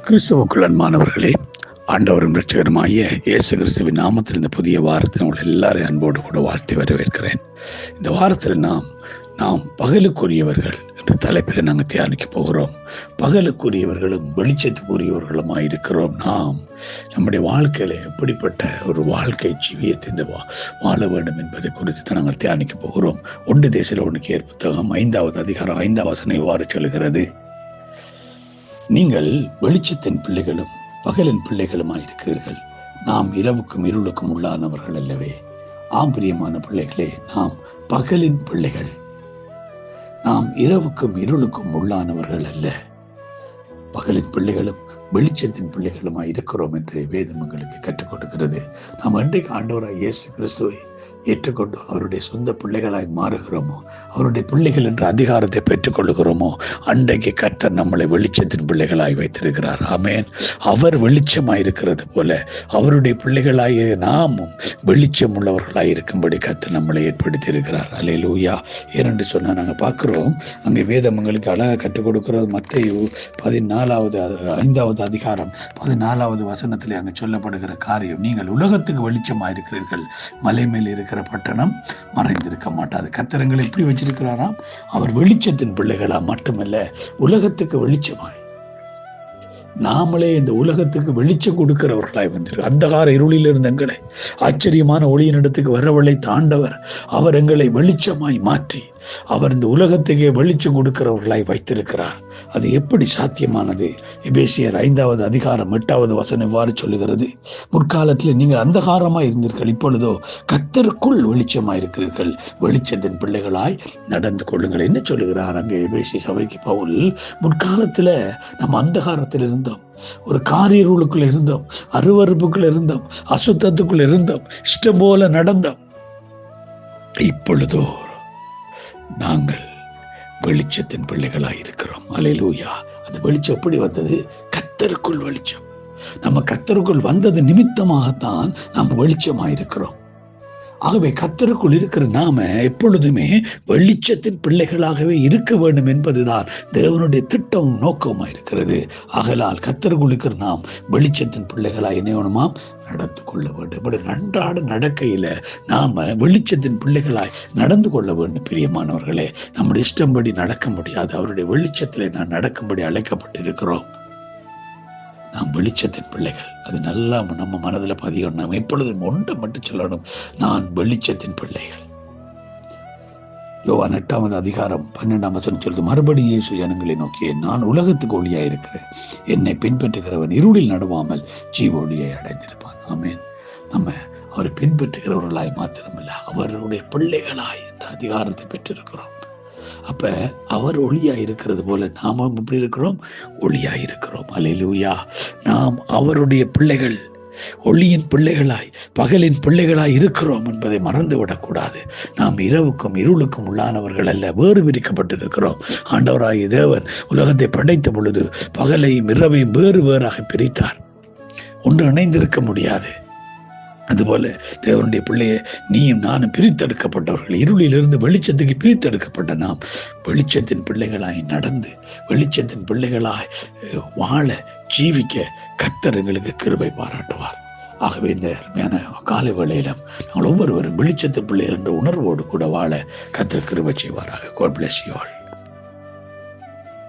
கிறிஸ்துவுக்குள் அன்பானவர்களே, ஆண்டவரும் இரட்சகருமாகிய இயேசு கிறிஸ்துவின் நாமத்தில் இந்த புதிய வாரத்தில் உள்ள எல்லாரையும் அன்போடு கூட வாழ்த்தி வரவேற்கிறேன். இந்த வாரத்தில் நாம் பகலுக்குரியவர்கள் என்ற தலைப்பில் நாங்கள் தியானிக்க போகிறோம். பகலுக்குரியவர்களும் வெளிச்சத்துக்குரியவர்களுமாய் இருக்கிறோம். நாம் நம்முடைய வாழ்க்கையில எப்படிப்பட்ட ஒரு வாழ்க்கை ஜீவியத்தை வாழ வேண்டும் என்பதை குறித்து நாங்கள் தியானிக்க போகிறோம். 1 தெசலோனிக்கேயர் புத்தகம் 5வது அதிகாரம் 5வது வசனம் இவ்வாறு சொல்கிறது: நீங்கள் வெளிச்சத்தின் பிள்ளைகளும் பகலின் பிள்ளைகளுமாயிருக்கிறீர்கள். நாம் இரவுக்கும் இருளுக்கும் உள்ளானவர்கள் அல்லவே. ஆம் பிரியமான பிள்ளைகளே, நாம் பகலின் பிள்ளைகள். நாம் இரவுக்கும் இருளுக்கும் உள்ளானவர்கள் அல்ல. பகலின் பிள்ளைகளும் வெளிச்சத்தின் பிள்ளைகளுமாய் இருக்கிறோம் என்று வேதம் எங்களுக்கு கற்றுக் கொடுக்கிறது. நாம் அன்றைக்கு ஆண்டவராய் இயேசு கிறிஸ்துவை ஏற்றுக்கொண்டு அவருடைய சொந்த பிள்ளைகளாய் மாறுகிறோமோ, அவருடைய பிள்ளைகள் என்ற அதிகாரத்தை பெற்றுக்கொள்கிறோமோ, அன்றைக்கு கர்த்தர் நம்மளை வெளிச்சத்தின் பிள்ளைகளாய் வைத்திருக்கிறார். ஆமென். அவர் வெளிச்சமாய் இருக்கிறது போல அவருடைய பிள்ளைகளாய் நாமும் வெளிச்சம் உள்ளவர்களாய் இருக்கும்படி கர்த்தர் நம்மளை ஏற்படுத்தி இருக்கிறார். அல்லேலூயா. ஏனென்று சொன்னால் நாங்கள் பார்க்கிறோம், அங்கே வேதம் எங்களுக்கு அழகாக கற்றுக் கொடுக்கிறது. மத்தேயு 5வது அதிகாரம் 14வது வசனத்தில் அங்கே சொல்லப்படுகிற காரியம்: நீங்கள் உலகத்துக்கு வெளிச்சமாயிருக்கிறீர்கள். மலை மேல் இருக்கிற பட்டணம் மறைந்திருக்க மாட்டாது. கர்த்தர் எப்படி வச்சிருக்கிறாராம்? அவர் வெளிச்சத்தின் பிள்ளைகளா மட்டுமல்ல, உலகத்துக்கு வெளிச்சமாய் நாமளே இந்த உலகத்துக்கு வெளிச்சம் கொடுக்கிறவர்களாய் வந்திருக்க அந்தகார இருளில் இருந்த எங்களை ஆச்சரியமான ஒளியினிடத்துக்கு வரவழை தாண்டவர். அவர் எங்களை வெளிச்சமாய் மாற்றி அவர் இந்த உலகத்துக்கே வெளிச்சம் கொடுக்கிறவர்களாய் வைத்திருக்கிறார். அது எப்படி சாத்தியமானது? எபேசியர் 5வது அதிகாரம் 8வது வசனம் இவ்வாறு சொல்லுகிறது: முற்காலத்தில் நீங்கள் அந்தகாரமாய் இருந்தீர்கள், இப்பொழுதோ கர்த்தருக்குள் வெளிச்சமாய் இருக்கிறீர்கள். வெளிச்சத்தின் பிள்ளைகளாய் நடந்து கொள்ளுங்கள். என்ன சொல்லுகிறார் அங்கே எபேசிய சபைக்கு பவுல்? முற்காலத்துல நம்ம அந்தகாரத்தில் இருந்தோம், ஒரு காரிருளுக்குள்ள இருந்தோம், அருவருப்புக்குள்ள இருந்தோம், அசுத்தத்துக்குள்ள இருந்தோம், இஷ்டம் போல நடந்தோம். இப்பொழுதோ நாங்கள் வெளிச்சத்தின் பிள்ளைகளாய் இருக்கிறோம். அல்லேலூயா. அந்த வெளிச்சம் எப்படி வந்தது? கர்த்தருக்குள் வெளிச்சம். நம்ம கர்த்தருக்குள் வந்தது நிமித்தமாகத்தான் நாம் வெளிச்சமாயிருக்கிறோம். ஆகவே கர்த்தருக்குள் இருக்கிற நாம எப்பொழுதுமே வெளிச்சத்தின் பிள்ளைகளாகவே இருக்க வேண்டும் என்பதுதான் தேவனுடைய திட்டம் நோக்கமாக இருக்கிறது. ஆகலால் கர்த்தருக்குள் இருக்கிற நாம் வெளிச்சத்தின் பிள்ளைகளாக இணையணுமாம் நடந்து கொள்ள வேண்டும். இப்படி நன்றாட நடக்கையில நாம வெளிச்சத்தின் பிள்ளைகளாய் நடந்து கொள்ள வேண்டும். பிரியமானவர்களே, நம்முடைய இஷ்டம்படி நடக்க முடியாது. அவருடைய வெளிச்சத்திலே நான் நடக்கும்படி அழைக்கப்பட்டிருக்கிறோம். நாம் வெளிச்சத்தின் பிள்ளைகள். அது நல்லா நம்ம மனதில் பதியணும். நாம் எப்பொழுதும் ஒன்றை மட்டும் சொல்லணும்: நான் வெளிச்சத்தின் பிள்ளைகள். யோவான் 8வது அதிகாரம் 12ஆம் வசனம் சொல்லுது: மறுபடியும் இயேசு ஜனங்களை நோக்கி, நான் உலகத்துக்கு ஒளியாய் இருக்கிறேன். என்னை பின்பற்றுகிறவன் இருளில் நடவாமல் ஜீவ ஒளியை அடைந்திருப்பான். ஆமென். நம்ம அவரை பின்பற்றுகிறவர்களாய் மாத்திரமல்ல, அவருடைய பிள்ளைகளாய் என்ற அதிகாரத்தை பெற்றிருக்கிறோம். அப்ப அவர் ஒளியாய் இருக்கிறது போல நாமும் எப்படி இருக்கிறோம்? ஒளியாய் இருக்கிறோம். அல்லேலூயா. நாம் அவருடைய பிள்ளைகள், ஒளியின் பிள்ளைகளாய் பகலின் பிள்ளைகளாய் இருக்கிறோம் என்பதை மறந்துவிடக்கூடாது. நாம் இரவுக்கும் இருளுக்கும் உள்ளானவர்கள் அல்ல, வேறு பிரிக்கப்பட்டிருக்கிறோம். ஆண்டவராகிய தேவன் உலகத்தை படைத்த பொழுது பகலையும் இரவையும் வேறு வேறாக பிரித்தார். ஒன்று இணைந்திருக்க முடியாது. அதுபோல தேவனுடைய பிள்ளையை நீயும் நானும் பிரித்தெடுக்கப்பட்டவர்கள். இருளிலிருந்து வெளிச்சத்துக்கு பிரித்தெடுக்கப்பட்ட நாம் வெளிச்சத்தின் பிள்ளைகளாய் நடந்து வெளிச்சத்தின் பிள்ளைகளாய் வாழ ஜீவிக்க கர்த்தர் எங்களுக்கு கிருபை பாராட்டுவார். ஆகவே இந்த அருமையான காலை வேளையிலும் நாங்கள் ஒவ்வொருவரும் வெளிச்சத்தின் பிள்ளைகள் என்ற உணர்வோடு கூட வாழ கர்த்தர் கிருபை செய்வாராக. God bless you all.